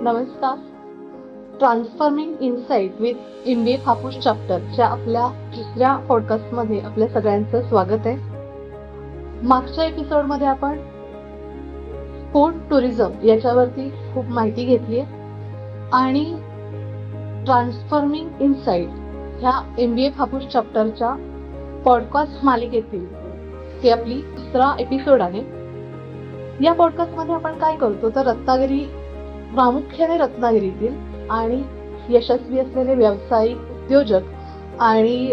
नमस्कार. Transforming insight with MBA हापूस चॅप्टरच्या आपल्या दुसऱ्या पॉडकास्टमध्ये आपल्या सगळ्यांचं स्वागत आहे. मागच्या एपिसोडमध्ये आपण स्पोर्ट टुरिझम याच्यावरती खूप माहिती घेतली आहे आणि ट्रान्सफॉर्मिंग इनसाइट ह्या MBA हापूस चॅप्टरच्या पॉडकास्ट मालिकेतील ही आपली दुसरा एपिसोड आहे. या पॉडकास्टमध्ये आपण काय करतो तर प्रामुख्याने रत्नागिरीतील आणि यशस्वी असलेले व्यावसायिक उद्योजक आणि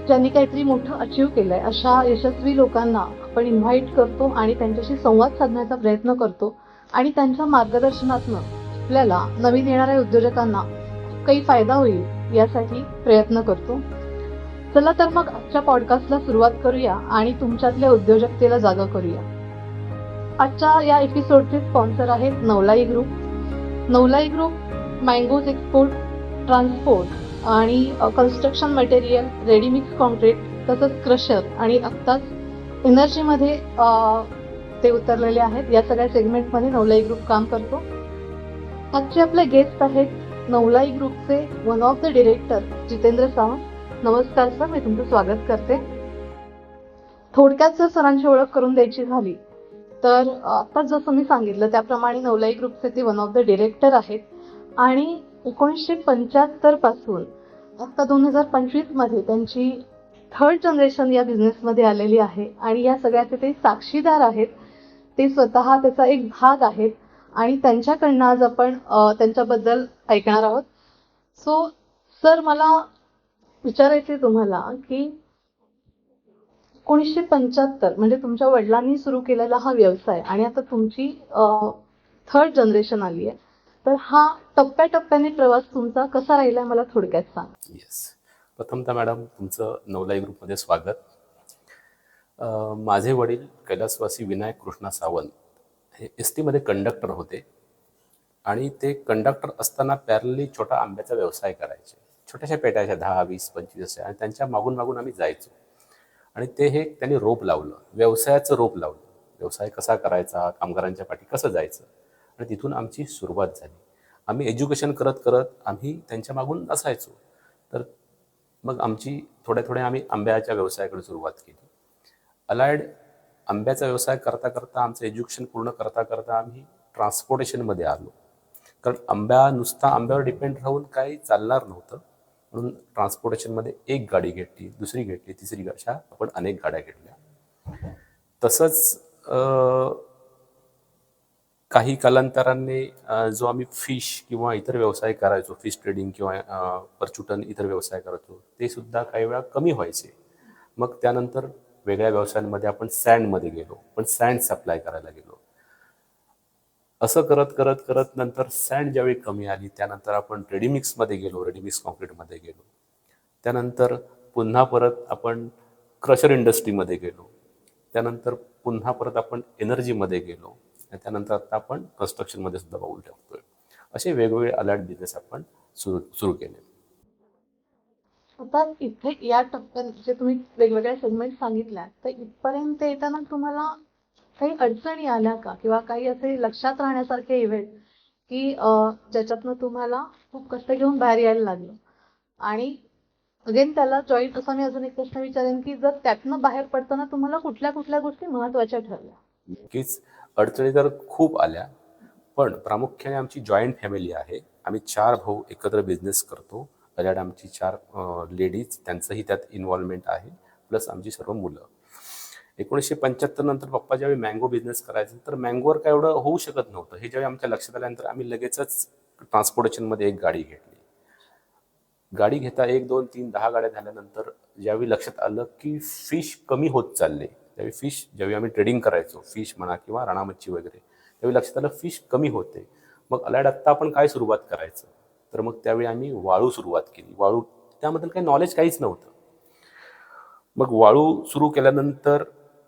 ज्यांनी काहीतरी मोठं अचीव्ह केलंय अशा यशस्वी लोकांना आपण इन्व्हाइट करतो आणि त्यांच्याशी संवाद साधण्याचा प्रयत्न करतो आणि त्यांच्या मार्गदर्शनातून आपल्याला नवीन येणाऱ्या उद्योजकांना काही फायदा होईल यासाठी प्रयत्न करतो. चला तर मग आजच्या पॉडकास्टला सुरुवात करूया आणि तुमच्यातल्या उद्योजकतेला जागा करूया. आजच्या या एपिसोडचे स्पॉन्सर आहेत Navlai group. Navlai group mangoes export, transport आणि कन्स्ट्रक्शन मटेरियल, रेडीमिक्स कॉन्क्रीट तसंच क्रशर आणि आत्ताच एनर्जीमध्ये ते उतरलेले आहेत. या सगळ्या सेगमेंटमध्ये नवलाई ग्रुप काम करतो. आजचे आपले गेस्ट आहेत नवलाई ग्रुपचे one of the director Jitendra Sawant. नमस्कार सर, मी तुमचं स्वागत करते. थोडक्यात जर सरांची ओळख करून द्यायची झाली तर आता जसं मी सांगितलं त्याप्रमाणे नवलाई ग्रुपचे ते वन ऑफ द डिरेक्टर आहेत आणि 1975 पासून आता 2025 मध्ये त्यांची थर्ड जनरेशन या बिझनेसमध्ये आलेली आहे आणि या सगळ्याचे ते साक्षीदार आहेत. ते स्वतः त्याचा एक भाग आहेत आणि त्यांच्याकडनं आज आपण त्यांच्याबद्दल ऐकणार आहोत. सो सर, मला विचारायचे तुम्हाला की 1975 म्हणजे तुमच्या वडिलांनी सुरू केलेला हा व्यवसाय आणि आता तुमची थर्ड जनरेशन आली आहे, तर हा टप्प्याटप्प्याने प्रवास तुमचा कसा राहिला मला थोडक्यात सांग. येस, प्रथमतः मॅडम तुमचं नवलाई ग्रुपमध्ये स्वागत. माझे वडील कैलासवासी विनायक कृष्णा सावंत हे ST मध्ये कंडक्टर होते आणि ते कंडक्टर असताना पॅरलली छोटा आंब्याचा व्यवसाय करायचे. छोट्याशा पेट्याच्या 10, 20, 25 असे, आणि त्यांच्या मागून मागून आम्ही जायचो आणि हे त्यांनी रोप लावलं, व्यवसायाचं रोप लावलं. व्यवसाय कसा करायचा, कामगारांच्या पाठी कसं जायचं, आणि तिथून आमची सुरुवात झाली. आम्ही एज्युकेशन करत करत आम्ही त्यांच्या मागून असायचो. तर मग आमची थोड्या आम्ही आंब्याच्या व्यवसायाकडे सुरुवात केली. अलाइड आंब्याचा व्यवसाय करता करता आमचं एज्युकेशन पूर्ण करता करता आम्ही ट्रान्सपोर्टेशनमध्ये आलो. कारण नुसता आंब्यावर डिपेंड राहून काही चालणार नव्हतं, म्हणून ट्रान्सपोर्टेशनमध्ये एक गाडी घेतली, दुसरी घेतली, तिसरी अशा आपण अनेक गाड्या घेतल्या. तसंच काही कालांतराने जो आम्ही फिश किंवा इतर व्यवसाय करायचो, फिश ट्रेडिंग किंवा परचुटन इतर व्यवसाय करायचो, ते सुद्धा काही वेळा कमी व्हायचे. मग त्यानंतर वेगळ्या व्यवसायांमध्ये आपण सँडमध्ये गेलो, पण सँड सप्लाय करायला गेलो. असं करत करत करत नंतर सँड ज्यावेळी कमी आली त्यानंतर आपण रेडीमिक्समध्ये गेलो, रेडीमिक्स कॉन्क्रीटमध्ये गेलो. त्यानंतर पुन्हा परत आपण क्रशर इंडस्ट्रीमध्ये गेलो. त्यानंतर पुन्हा परत आपण एनर्जीमध्ये गेलो. त्यानंतर आता आपण कन्स्ट्रक्शनमध्ये सुद्धा पाऊल टाकतोय. असे वेगवेगळे अलाइड बिझनेस आपण सुरू केले. आता इथे या टप्प्यात जे तुम्ही वेगवेगळ्या सेगमेंट सांगितल्या, तर इथपर्यंत येताना तुम्हाला काही अडचणी आल्या का किंवा काही असे लक्षात राहण्यासारखे इव्हेंट की ज्याच्यातनं तुम्हाला खूप कष्ट घेऊन बाहेर यायला लागलं? आणि अगेन त्याला जॉईंट असा मी अजून एक प्रश्न विचारेन की जर त्यातनं बाहेर पडताना तुम्हाला कुठल्या कुठल्या गोष्टी महत्वाच्या ठरल्या? नक्कीच अडचणी तर खूप आल्या, पण प्रामुख्याने आमची जॉईंट फॅमिली आहे. आम्ही 4 भाऊ एकत्र बिझनेस करतो. त्याच्यात आमची 4 लेडीज, त्यांचंही त्यात इन्व्हॉल्वमेंट आहे, प्लस आमची सर्व मुलं. 1975 नंतर पप्पा ज्यावेळी मँगो बिझनेस करायचं, तर मँगोवर काय एवढं होऊ शकत नव्हतं. हे ज्यावेळी आमच्या लक्षात आल्यानंतर आम्ही लगेचच ट्रान्सपोर्टेशनमध्ये एक गाडी घेतली. गाडी घेता 1, 2, 3, 10 गाड्या झाल्यानंतर ज्यावेळी लक्षात आलं की फिश कमी होत चालले, त्यावेळी ज्यावेळी आम्ही ट्रेडिंग करायचो, फिश म्हणा किंवा राणामच्छी वगैरे, त्यावेळी लक्षात आलं फिश कमी होते. मग अलाइड आत्ता आपण काय सुरुवात करायचं, तर मग त्यावेळी आम्ही वाळू सुरुवात केली. वाळू, त्याबद्दल काही नॉलेज काहीच नव्हतं. मग वाळू सुरू केल्यानंतर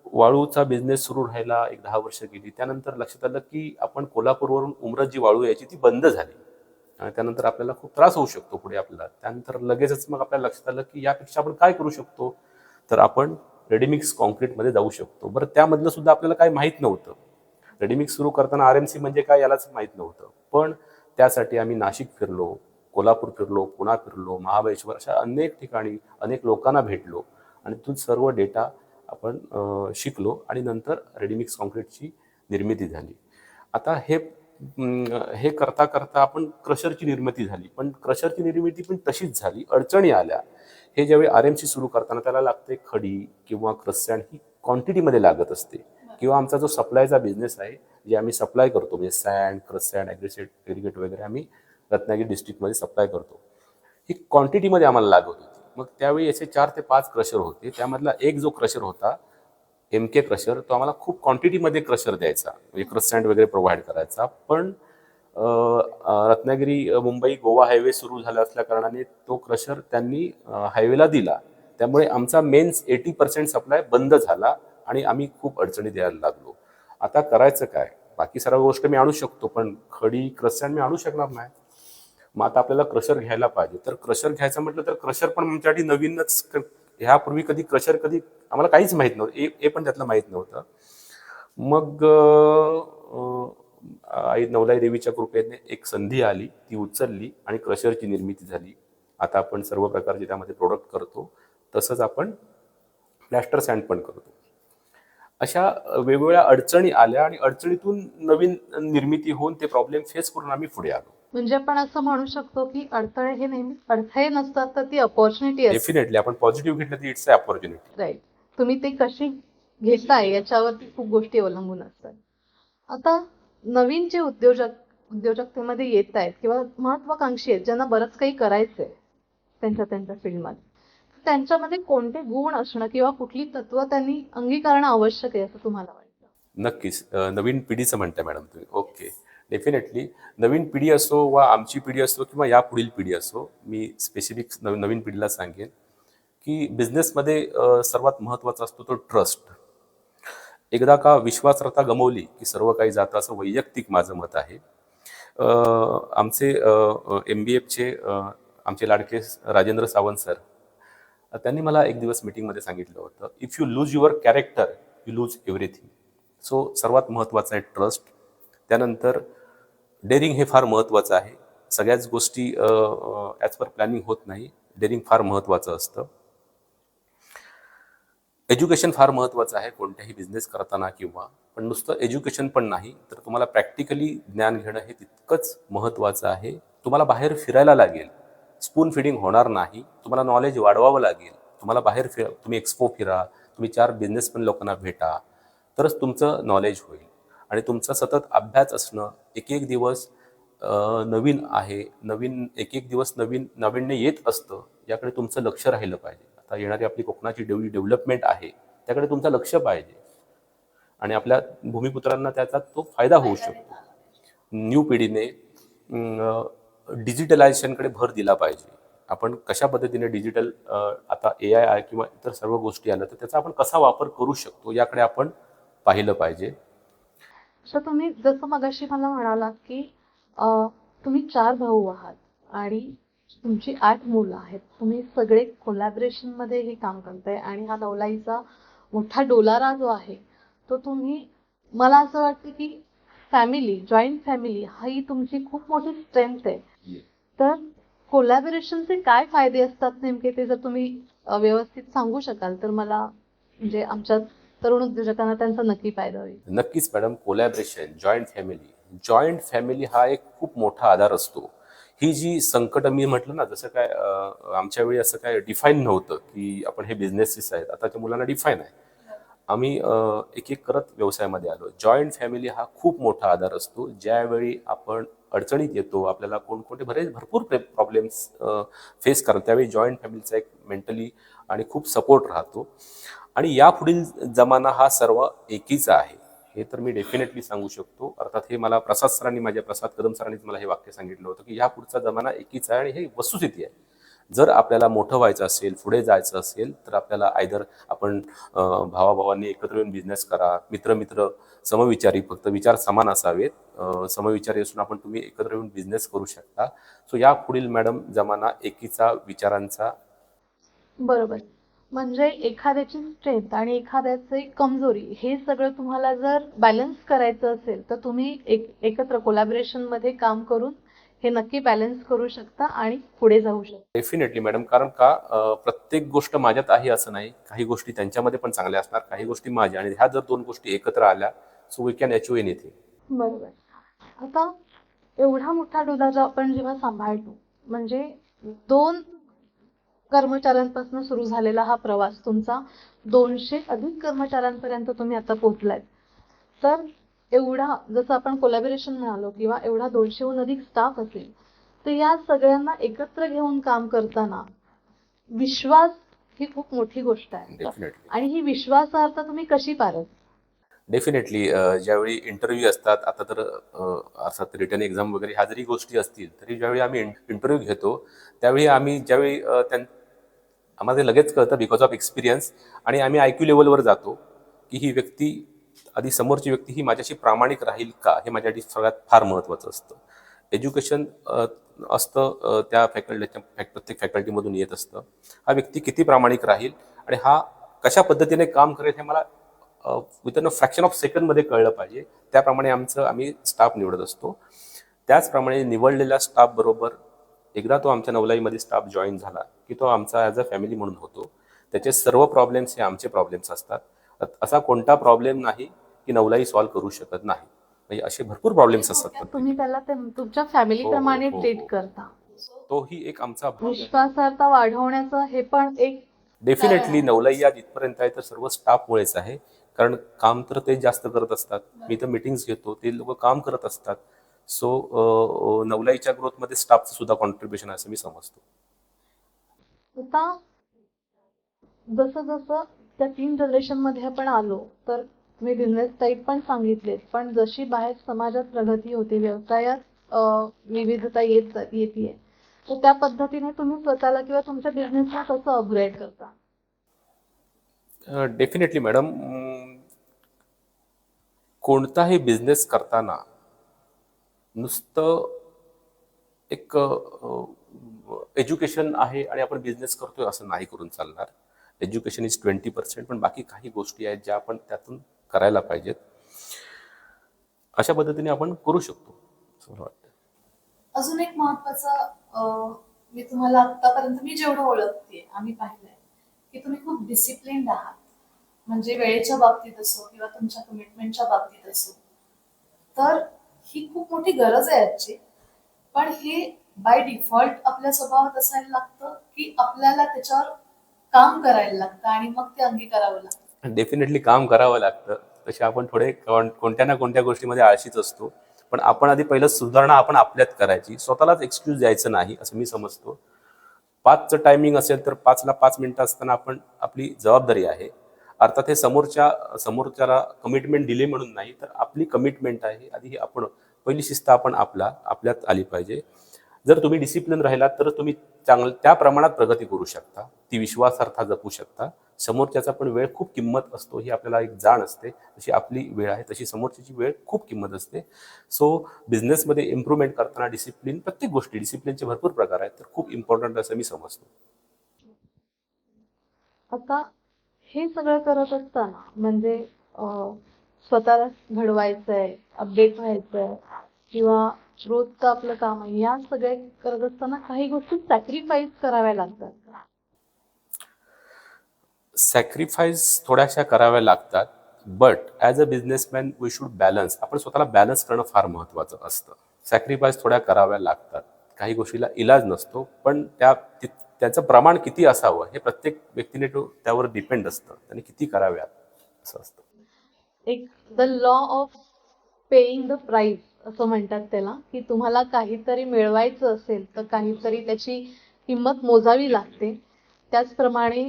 वाळूचा बिझनेस सुरू राहायला 10 वर्ष गेली. त्यानंतर लक्षात आलं की आपण कोल्हापूरवरून उमरत जी वाळू यायची ती बंद झाली आणि त्यानंतर आपल्याला खूप त्रास होऊ शकतो पुढे आपल्याला. त्यानंतर लगेचच मग आपल्याला लक्षात आलं की यापेक्षा आपण काय करू शकतो, तर आपण रेडीमिक्स कॉन्क्रीटमध्ये जाऊ शकतो. बरं, त्यामधलं सुद्धा आपल्याला काही माहीत नव्हतं. रेडीमिक्स सुरू करताना आर-एम-सी म्हणजे काय यालाच माहीत नव्हतं. पण त्यासाठी आम्ही नाशिक फिरलो, कोल्हापूर फिरलो, पुणा फिरलो, महाबळेश्वर अशा अनेक ठिकाणी अनेक लोकांना भेटलो आणि तिथून सर्व डेटा आपण शिकलो आणि नंतर रेडीमिक्स काँक्रीटची निर्मिती झाली. आता हे करता करता आपण क्रशरची निर्मिती झाली, पण क्रशरची निर्मिती पण तशीच झाली, अडचणी आल्या. हे ज्यावेळी आर-एम-सी सुरू करताना त्याला लागते खडी किंवा क्रश सँड ही क्वांटिटीमध्ये लागत असते किंवा आमचा जो सप्लायचा बिझनेस आहे, जे आम्ही सप्लाय करतो म्हणजे सँड, क्रश सँड, ॲग्रीगेट वगैरे आम्ही रत्नागिरी डिस्ट्रिक्टमध्ये सप्लाय करतो. ही क्वांटिटीमध्ये आम्हाला लागत होती. मग त्यावेळी असे 4 ते 5 क्रशर होते. त्यामधला एक जो क्रशर होता एम-के क्रशर, तो आम्हाला खूप क्वांटिटीमध्ये क्रशर द्यायचा, म्हणजे क्रश सँड वगैरे प्रोव्हाइड करायचा. पण रत्नागिरी मुंबई गोवा हायवे सुरू झाला असल्या कारणाने तो क्रशर त्यांनी हायवेला दिला. त्यामुळे आमचा मेन्स 80% सप्लाय बंद झाला आणि आम्ही खूप अडचणी द्यायला लागलो. आता करायचं काय? बाकी सर्व गोष्ट मी आणू शकतो, पण खडी क्रश सँड मी आणू शकणार नाही. मग आता आपल्याला क्रशर घ्यायला पाहिजे. तर क्रशर घ्यायचं म्हटलं तर क्रशर पण आमच्यासाठी नवीनच. ह्यापूर्वी कधी क्रशर आम्हाला काहीच माहीत नव्हतं. हे पण त्यातलं माहीत नव्हतं. मग आई नवलाई देवीच्या कृपेने एक संधी आली, ती उचलली आणि क्रशरची निर्मिती झाली. आता आपण सर्व प्रकारचे त्यामध्ये प्रोडक्ट करतो. तसंच आपण प्लॅस्टर सँड पण करतो. अशा वेगवेगळ्या अडचणी आल्या आणि अडचणीतून नवीन निर्मिती होऊन ते प्रॉब्लेम फेस करून आम्ही पुढे आलो. म्हणजे आपण असं म्हणू शकतो की अडथळे हे नेहमी अडथळे नसतात, तर ती अपॉर्च्युनिटी असते. डेफिनेटली आपण पॉझिटिव्ह घेतलं तर इट्स अ अपॉर्च्युनिटी. राईट. तुम्ही ते कशी घेताय याच्यावरती खूप गोष्टी अवलंबून असतात. आता नवीन जे उद्योजकतेमध्ये येत आहेत किंवा महत्वाकांक्षी आहेत, ज्यांना बरंच काही करायचंय त्यांच्या फील्डमध्ये, त्यांच्यामध्ये कोणते गुण असणं किंवा कुठली तत्व त्यांनी अंगीकारणं आवश्यक आहे असं तुम्हाला वाटतं? नक्कीच. नवीन पिढीचं म्हणताय मॅडम तुम्ही. ओके. डेफिनेटली नवीन पिढी असो वा आमची पिढी असो किंवा या पुढील पिढी असो, मी स्पेसिफिक नवीन पिढीला सांगेन की बिझनेसमध्ये सर्वात महत्त्वाचा असतो तो ट्रस्ट. एकदा का विश्वासार्हता गमावली की सर्व काही जातं, असं वैयक्तिक माझं मत आहे. आमचे MBFचे आमचे लाडके राजेंद्र सावंत सर, त्यांनी मला एक दिवस मीटिंगमध्ये सांगितलं होतं, if you lose your character you lose everything. So सर्वात महत्त्वाचं आहे ट्रस्ट. त्यानंतर डेअरिंग हे फार महत्त्वाचं आहे. सगळ्याच गोष्टी ॲज पर प्लॅनिंग होत नाही. डेअरिंग फार महत्त्वाचं असतं. एज्युकेशन फार महत्त्वाचं आहे कोणत्याही बिझनेस करताना किंवा, पण नुसतं एज्युकेशन पण नाही, तर तुम्हाला प्रॅक्टिकली ज्ञान घेणं हे तितकंच महत्त्वाचं आहे. तुम्हाला बाहेर फिरायला लागेल, स्पून फिडिंग होणार नाही. तुम्हाला नॉलेज वाढवावं लागेल. तुम्हाला बाहेर तुम्ही एक्सपो फिरा, तुम्ही 4 बिझनेसमॅन लोकांना भेटा, तरच तुमचं नॉलेज होईल. आणि तुमचा सतत अभ्यास असणं, एक दिवस नवीन आहे, एक दिवस नवीन नाविन्य येत असतं, याकडे तुमचं लक्ष राहिलं पाहिजे. आता येणारी आपली कोकणाची डेव्हलपमेंट आहे, त्याकडे तुमचं लक्ष पाहिजे आणि आपल्या भूमिपुत्रांना त्याचा तो फायदा होऊ शकतो. न्यू पिढीने डिजिटलायझेशनकडे भर दिला पाहिजे. आपण कशा पद्धतीने डिजिटल आता AI आहे किंवा इतर सर्व गोष्टी आल्या, तर त्याचा आपण कसा वापर करू शकतो याकडे आपण पाहिलं पाहिजे. तर तुम्ही जसं मगाशी मला म्हणालात की तुम्ही 4 भाऊ आहात आणि तुमची 8 मुलं आहेत. तुम्ही सगळे कोलॅबरेशनमध्ये हे काम करताय आणि हा नवलाईचा मोठा डोलारा जो आहे, तो तुम्ही, मला असं वाटतं की जॉईंट फॅमिली ही तुमची खूप मोठी स्ट्रेंथ आहे. तर कोलॅबोरेशनचे काय फायदे असतात नेमके, ते जर तुम्ही व्यवस्थित सांगू शकाल तर मला, म्हणजे आमच्या तरुण उद्योजकांना त्यांचा नक्की फायदा होईल. नक्कीच मॅडम. कोलॅबरेशन, जॉईंट फॅमिली हा एक खूप मोठा आधार असतो. ही जी संकट मी म्हटलं ना, जसं काय आमच्या वेळी असं काय डिफाईन नव्हतं की आपण हे बिझनेसेस आहेत. आताच्या मुलांना डिफाईन आहे. आम्ही एक करत व्यवसायामध्ये आलो. जॉईंट फॅमिली हा खूप मोठा आधार असतो. ज्यावेळी आपण अडचणीत येतो, आपल्याला भरपूर प्रॉब्लेम्स फेस करतात, त्यावेळी जॉईंट फॅमिलीचा एक मेंटली आणि खूप सपोर्ट राहतो. आणि यापुढील जमाना हा सर्व एकीचा आहे, हे तर मी डेफिनेटली सांगू शकतो. अर्थात हे मला प्रसाद कदम सरांनीच मला हे वाक्य सांगितलं होतं की या पुढचा जमाना एकीचा आहे आणि हे वस्तुस्थिती आहे. जर आपल्याला मोठं व्हायचं असेल, पुढे जायचं असेल, तर आपल्याला आयदर आपण भावाभावांनी एकत्र येऊन बिझनेस करा, मित्र समविचारी, फक्त विचार समान असावेत, समविचारी असून तुम्ही एकत्र येऊन बिझनेस करू शकता. सो या पुढील मॅडम जमाना एकीचा, विचारांचा. बरोबर. म्हणजे एखाद्याची स्ट्रेंथ आणि एखाद्याची कमजोरी हे सगळं तुम्हाला जर बॅलन्स करायचं असेल तर तुम्ही एकत्र कोलॅबोरेशन मध्ये काम करून हे नक्की बॅलन्स करू शकता आणि पुढे जाऊ शकता. डेफिनेटली मॅडम, कारण का प्रत्येक गोष्ट माझ्यात आहे असं नाही. काही गोष्टी त्यांच्यामध्ये पण चांगल्या असणार, काही गोष्टी माझ्या, आणि ह्या जर दोन गोष्टी एकत्र आल्या so we can achieve anything. बरोबर. आता एवढा मोठा डोलारा आपण जेव्हा सांभाळतो म्हणजे 2 कर्मचाऱ्यांपासून सुरू झालेला हा प्रवास तुमचा 200 अधिक कर्मचाऱ्यांपर्यंत तुम्ही आता पोहोचलाय. तर एवढा जसं आपण कोलॅबोरेशन म्हणालो किंवा एवढा 200हून अधिक स्टाफ असेल तर या सगळ्यांना एकत्र घेऊन काम करताना विश्वास ही खूप मोठी गोष्ट आहे. डेफिनेटली आणि ही विश्वासार्हता तुम्ही कशी पारत? डेफिनेटली ज्यावेळी इंटरव्ह्यू असतात, आता तर अर्थात रिटर्न एक्झाम वगैरे ह्या जरी गोष्टी असतील तरी ज्यावेळी आम्ही इंटरव्ह्यू घेतो त्यावेळी आम्ही ज्यावेळी आम्हाला ते लगेच कळतं बिकॉज ऑफ एक्सपिरियन्स, आणि आम्ही IQ लेवलवर जातो की ही व्यक्ती, आधी समोरची व्यक्ती ही माझ्याशी प्रामाणिक राहील का, हे माझ्यासाठी सगळ्यात फार महत्त्वाचं असतं. एज्युकेशन असतं त्या प्रत्येक फॅकल्टीमधून येत असतं. हा व्यक्ती किती प्रामाणिक राहील आणि हा कशा पद्धतीने काम करेल हे मला विदिन अ फ्रॅक्शन ऑफ सेकंडमध्ये कळलं पाहिजे. त्याप्रमाणे आम्ही स्टाफ निवडत असतो. त्याचप्रमाणे निवडलेल्या स्टाफ बरोबर एकदा तो आमच्या नवलाईमध्ये स्टाफ जॉईन झाला की तो आमचा ॲज अ फॅमिली म्हणून होतो. त्याचे सर्व प्रॉब्लेम्स हे आमचे प्रॉब्लेम्स असतात. असा कोणता प्रॉब्लेम नाही की नवलाई सॉल्व्ह करू शकत नाही. म्हणजे असे भरपूर प्रॉब्लेम्स असतात. तुम्ही त्याला तुमच्या फॅमिली हो, प्रमाणे हो, ट्रीट हो. करता. तोही एक आमचा भाग आहे. विश्वासार्हता वाढवण्याचं हे पण एक डेफिनेटली नवलाई आज इथपर्यंत आहे तर सर्व स्टाफमुळेच आहे. कारण काम तर ते जास्त करत असतात. मी तर मीटिंग्स घेतो, ते लोक काम करत असतात. सो नवलाईच्या ग्रोथमध्ये स्टाफचं सुद्धा कॉन्ट्रीब्युशन असं मी समजतो. आता जसं जसं त्या 3 जनरेशन मध्ये आपण आलो तर तुम्ही बिझनेस टाईप पण सांगितलेत, पण जशी बाहेर समाजात प्रगती होते, व्यवसायात विविधता येते, तर त्या पद्धतीने तुम्ही स्वतःला किंवा तुमच्या बिझनेसला कसं अपग्रेड करता? डेफिनेटली मॅडम, कोणताही बिझनेस करताना नुसतं एक एज्युकेशन आहे आणि आपण बिझनेस करतोय असं नाही करून चालणार. एज्युकेशन इज 20%, पण बाकी काही गोष्टी आहेत ज्या आपण त्यातून करायला पाहिजेत. अशा पद्धतीने आपण करू शकतो असं मला वाटतं. अजून एक महत्वाचं मी तुम्हाला आतापर्यंत मी जेवढं ओळखते आम्ही पाहिलंय की तुम्ही खूप डिसिप्लिन्ड आहात. म्हणजे वेळेच्या बाबतीत असो किंवा तुमच्या कमिटमेंटच्या बाबतीत असो, तर ही खूप मोठी गरज आहे आजची. पण हे बाय डिफॉल्ट आपल्या स्वभावात असायला लागतं की आपल्याला त्याच्यावर काम करायला लागतं आणि मग ते अंगीकारावं लागतं. डेफिनेटली काम करावं लागतं. तसे आपण थोडे कोणत्या ना कोणत्या गोष्टीमध्ये आळशीच असतो. पण आपण आधी पहिलं सुधारणा आपण आपल्यात करायची. स्वतःलाच एक्सक्यूज द्यायचं नाही असं मी समजतो. 5चं टायमिंग असेल तर 5ला 5 मिनिटं असताना आपण आपली जबाबदारी आहे. अर्थात हे समोरच्याला कमिटमेंट दिली म्हणून नाही, तर आपली कमिटमेंट आहे. आधी ही आपण पहिली शिस्त आपण आपल्यात आली पाहिजे. जर तुम्ही डिसिप्लिन राहिलात तर तुम्ही त्या प्रमाणात प्रगती करू शकता. ती विश्वासार्हता जपू शकता. समोरच्याचा पण वेळ खूप किंमत असतो ही आपल्याला एक जाण असते. जशी आपली वेळ आहे तशी समोरच्याची वेळ खूप किंमत असते. सो बिझनेसमध्ये इम्प्रूव्हमेंट करताना डिसिप्लिन, प्रत्येक गोष्टी डिसिप्लिनचे भरपूर प्रकार आहेत, तर खूप इम्पॉर्टंट असं मी समजतो. आता हे सगळं करत असताना म्हणजे स्वतःला घडवायचंय, अपडेट व्हायचंय किंवा रोजचं आपलं काम आहे, या सगळ्या करत असताना काही गोष्टी सॅक्रिफाईस कराव्या लागतात. सॅक्रिफाईस थोड्याशा कराव्या लागतात, but as a businessman we should balance. आपण स्वतःला बॅलन्स करणं फार महत्त्वाचं असतं. सॅक्रिफाईस थोड्या कराव्या लागतात. काही गोष्टीला इलाज नसतो, पण त्याचं प्रमाण किती असावं हे प्रत्येक व्यक्तीने त्यावर डिपेंड असतं. त्याने किती कराव्यात असं असतं. एक the law of paying the price असं म्हणतात त्याला, की तुम्हाला काहीतरी मिळवायचं असेल तर काहीतरी त्याची किंमत मोजावी लागते. त्याचप्रमाणे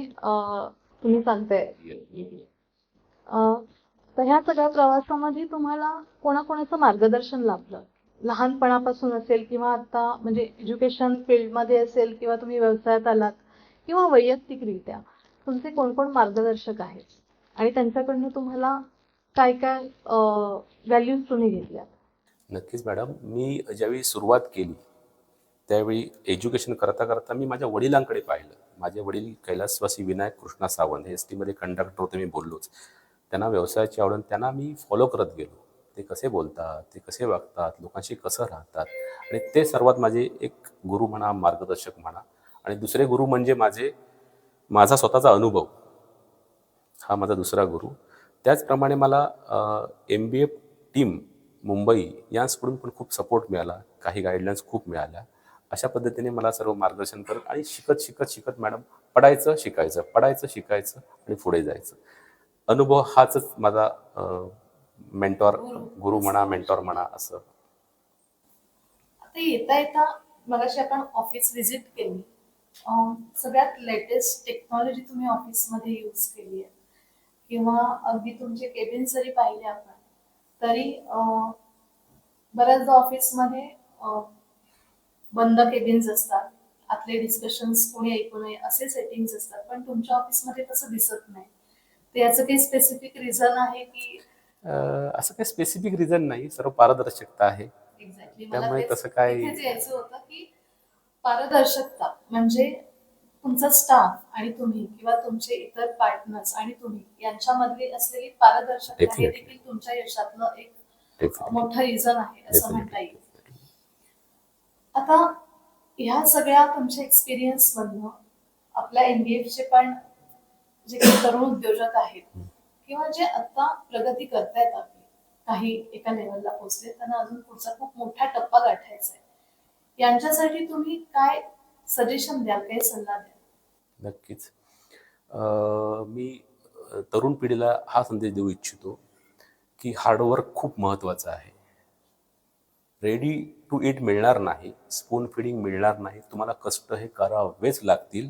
तुम्ही सांगताय. तर ह्या सगळ्या प्रवासामध्ये तुम्हाला कोणाकोणाचं मार्गदर्शन लाभलं? लहानपणापासून असेल किंवा आता म्हणजे एज्युकेशन फील्डमध्ये असेल किंवा तुम्ही व्यवसायात आलात किंवा वैयक्तिकरित्या तुमचे कोण कोण मार्गदर्शक आहेत आणि त्यांच्याकडनं तुम्हाला काय काय व्हॅल्यूज तुम्ही घेतल्या? नक्कीच मॅडम, मी ज्यावेळी सुरुवात केली त्यावेळी एज्युकेशन करता करता मी माझ्या वडिलांकडे पाहिलं माझे वडील कैलासवासी विनायक कृष्णा सावंत हे ST मध्ये कंडक्टर होते, मी बोललोच. त्यांना व्यवसायाची आवड आणि त्यांना मी फॉलो करत गेलो. ते कसे बोलतात, ते कसे वागतात, लोकांशी कसं राहतात आणि ते सर्वात माझे एक गुरु म्हणा, मार्गदर्शक म्हणा. आणि दुसरे गुरु म्हणजे माझा स्वतःचा अनुभव, हा माझा दुसरा गुरु. त्याचप्रमाणे मला MBA टीम मुंबई यांकडून पण खूप सपोर्ट मिळाला, काही गाईडलाईन्स खूप मिळाल्या. अशा पद्धतीने मला सर्व मार्गदर्शन करत आणि शिकत मॅडम पडायचं, शिकायचं आणि पुढे जायचं. अनुभव हाच माझा मेंटॉर, गुरु म्हणा, मेंटॉर म्हणा असं. आता येता येता मगाशी आपण ऑफिस व्हिजिट केली. सगळ्यात लेटेस्ट टेक्नॉलॉजी तुम्ही ऑफिसमध्ये यूज केली आहे किंवा अगदी तुमचे केबिन जरी पाहिले आपण तरी बऱ्याचदा ऑफिसमध्ये बंद केबिन्स असतात, आतले डिस्कशन्स कोणी ऐकू नये असे सेटिंग्स असतात, पण तुमच्या ऑफिसमध्ये तसं दिसत नाही. तर याचं काही स्पेसिफिक रिझन आहे की? असं काही स्पेसिफिक रिझन नाही, सर्व पारदर्शकता आहे. एक्झॅक्टली, मला त्यामुळे तसं काय तिथेच यायचं होतं की पारदर्शकता म्हणजे तुमचा स्टाफ आणि तुम्ही किंवा तुमचे इतर पार्टनर्स आणि तुम्ही यांच्यामधली असलेली पारदर्शकता हे Definitely. देखील तुमच्या यशातलं एक Definitely. मोठं रिझन आहे असं Definitely. म्हणता येईल. आता ह्या सगळ्या तुमच्या एक्सपिरियन्स मधनं आपल्या MBA पण जे काही तरुण उद्योजक आहेत किंवा जे आता प्रगती करतायत आपली, काही एका लेवलला पोहोचले, त्यांना अजून पुढचा खूप मोठा टप्पा गाठायचा आहे, यांच्यासाठी तुम्ही काय सजेशन द्याल, काय सल्ला द्याल? नक्कीच. मी तरुण पिढीला हा संदेश देऊ इच्छितो की हार्डवर्क खूप महत्त्वाचं आहे. रेडी टू इट मिळणार नाही, स्पून फिडिंग मिळणार नाही, तुम्हाला कष्ट हे करावेच लागतील.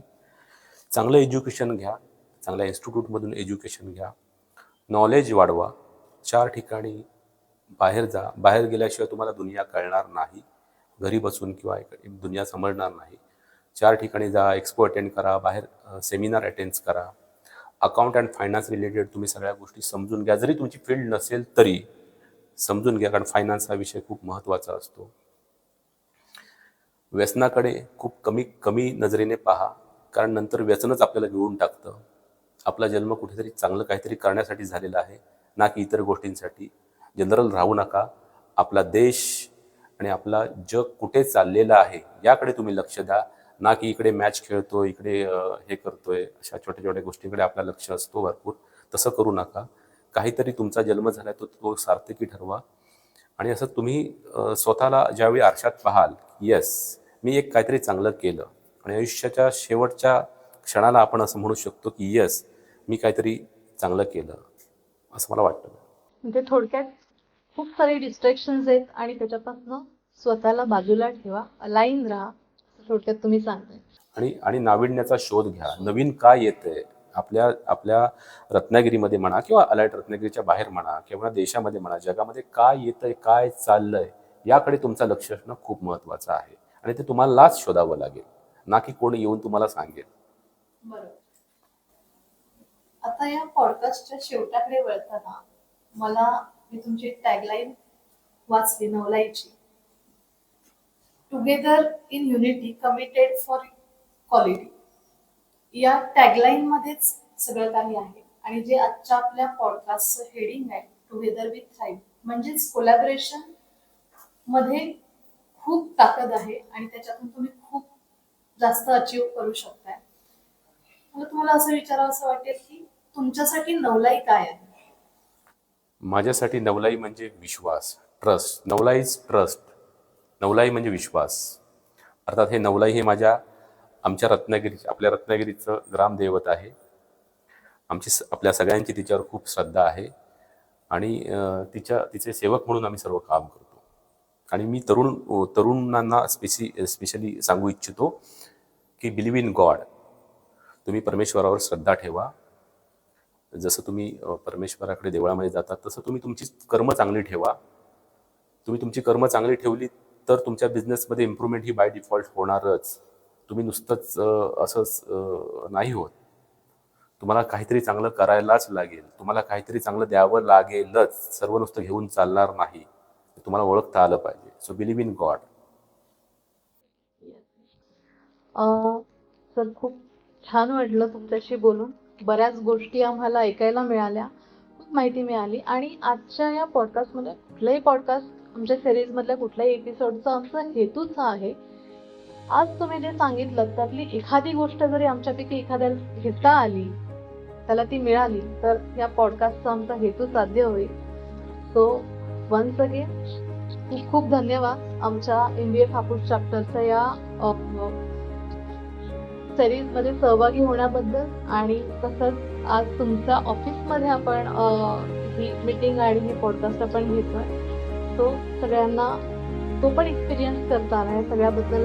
चांगलं एज्युकेशन घ्या, चांगल्या इन्स्टिट्यूटमधून एज्युकेशन घ्या, नॉलेज वाढवा, 4 ठिकाणी बाहेर जा. बाहेर गेल्याशिवाय तुम्हाला दुनिया कळणार नाही, घरी बसून किंवा दुनिया समजणार नाही. 4 ठिकाणी जा, एक्सपो अटेंड करा, बाहेर सेमिनार अटेंड करा. अकाउंट अँड फायनान्स रिलेटेड तुम्ही सगळ्या गोष्टी समजून घ्या, जरी तुमची फील्ड नसेल तरी समजून घ्या, कारण फायनान्स हा विषय खूप महत्त्वाचा असतो. व्यसनाकडे खूप कमी नजरेने पहा, कारण नंतर व्यसनच आपल्याला गिळून टाकतं. आपला जन्म कुठेतरी चांगलं काहीतरी करण्यासाठी झालेला आहे, ना की इतर गोष्टींसाठी. जनरल राहू नका. आपला देश आणि आपला जग कुठे चाललेलं आहे याकडे तुम्ही लक्ष द्या, ना की इकडे मॅच खेळतो, इकडे हे करतोय, अशा छोट्या छोट्या गोष्टींकडे आपला लक्ष असतो भरपूर. तसं करू नका. काहीतरी तुमचा जन्म झाला तो सार्थकी ठरवा. आणि असं तुम्ही स्वतःला ज्यावेळी आरशात पाहाल, येस मी एक काहीतरी चांगलं केलं, आणि आयुष्याच्या शेवटच्या क्षणाला आपण असं म्हणू शकतो की येस मी काहीतरी चांगलं केलं, असं मला वाटतं. म्हणजे थोडक्यात खूप सारे डिस्ट्रॅक्शन्स आहेत आणि त्याच्यापासून स्वतःला बाजूला ठेवा, अलाइन राहा, थोडक्यात तुम्ही सांगताय. आणि नाविन्याचा शोध घ्या. नवीन काय येतंय आपल्या रत्नागिरीमध्ये म्हणा किंवा अलाइट रत्नागिरीच्या बाहेर म्हणा किंवा देशामध्ये म्हणा, जगामध्ये काय येतंय, काय चाललंय, याकडे तुमचं लक्ष असणं खूप महत्त्वाचं आहे. आणि ते तुम्हालाच शोधावं लागेल, ना की कोणी येऊन तुम्हाला सांगेल. बरोबर. आता या पॉडकास्टच्या शेवटाकडे वळताना मी तुमची टॅगलाईन वाचली नवलाईची, together in unity committed for quality. या टॅगलाईन मध्येच सगळं काही आहे आणि जे आजच्या आपल्या पॉडकास्टचं हेडिंग आहे, टुगेदर विथ थ्राईव्ह, म्हणजेच कोलॅबोरेशन मध्ये खूप ताकद आहे आणि त्याच्यातून तुम्ही खूप जास्त अचीव करू शकताय. मला तुम्हाला असं विचारावं असं वाटेल की तुमच्यासाठी नवलाई काय आहे? माझ्यासाठी नवलाई म्हणजे विश्वास, trust. Navlai is trust. Navlai म्हणजे विश्वास. अर्थात हे नवलाई हे आपल्या रत्नागिरीचं ग्रामदैवत आहे. आपल्या सगळ्यांची तिच्यावर खूप श्रद्धा आहे आणि तिचे सेवक म्हणून आम्ही सर्व काम करतो. आणि मी तरुणांना स्पेशली सांगू इच्छितो की बिलीव्ह इन गॉड. तुम्ही परमेश्वरावर श्रद्धा ठेवा. जसं तुम्ही परमेश्वराकडे देवळामध्ये जातात तसं तुम्ही तुमची कर्म चांगली ठेवा. तुम्ही तुमची कर्म चांगली ठेवली तर तुमच्या बिझनेसमध्ये इम्प्रूव्हमेंट ही बाय डिफॉल्ट होणारच. तुम्ही नुसतंच असंच नाही होत. तुम्हाला काहीतरी चांगलं करायलाच लागेल, तुम्हाला काहीतरी चांगलं द्यावं लागेलच. सर्व नुसतं घेऊन चालणार नाही, तुम्हाला ओळखता आलं पाहिजे. So believe in God. Sir खूप छान वाटलं तुमच्याशी बोलून. बऱ्याच गोष्टी आम्हाला ऐकायला मिळाल्या, खूप माहिती मिळाली आणि आजच्या या पॉडकास्टमध्ये कुठलाही पॉडकास्ट आमच्या सिरीजमधल्या कुठल्याही एपिसोडचा आमचा हेतूच हा आहे. आज तुम्ही जे सांगितलं त्यातली एखादी गोष्ट जरी आमच्यापैकी एखाद्याला घेता आली, त्याला ती मिळाली, तर या पॉडकास्टचा आमचा हेतू साध्य होईल. सो वन्स अगेन खूप खूप धन्यवाद आमच्या MBA हापूस चॅप्टरच्या या सिरीजमध्ये सहभागी होण्याबद्दल आणि तसंच आज तुमच्या ऑफिसमध्ये आपण ही मीटिंग आणि हे पॉडकास्ट आपण घेतोय. सो सगळ्यांना तो पण एक्सपिरियन्स करता आला. या सगळ्याबद्दल